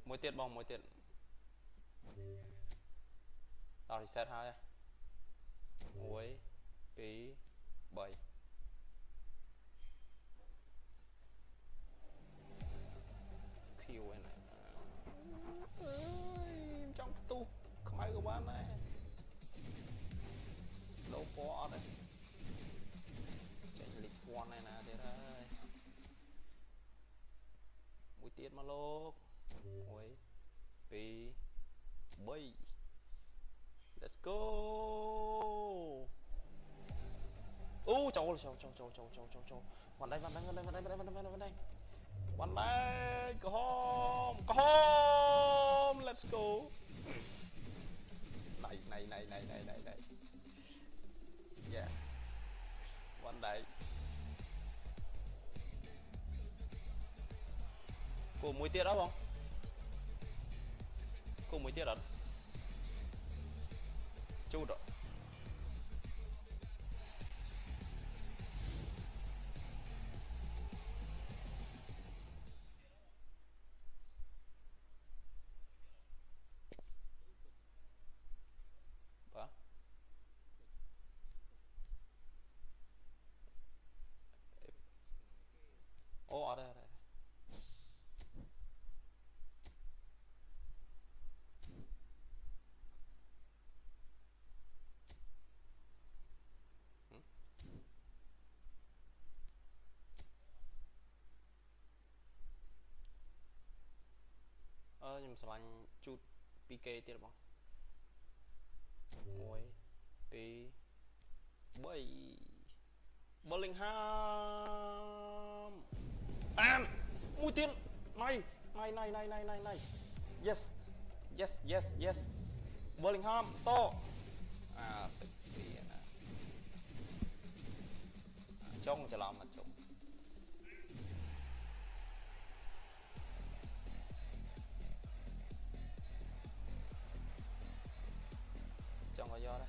Mỗi tiết bong mỗi tiết. Rồi reset hai. Muối tí 7 Q này trong tu không ai của bạn này đâu có đấy chạy lịch quan này nè thế đây mũi tiết mà lô muối tí 7 let's go châu vào đây go home let's go này yeah vào đây cô mũi tiết đó không cô mũi tiết đó chú đó ô ở đây nhưng mà anh chút PK tiết bóng muối tí 7 Bellingham and mũi tiên này yes Bellingham so tức thì trông cho làm mà trông trông là do đây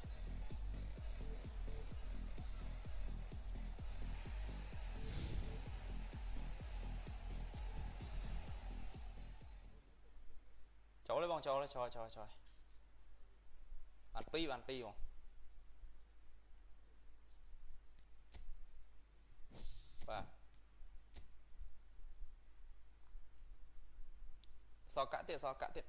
cháu lấy bóng cháu lấy trời bạn pi bóng và sao cả tiết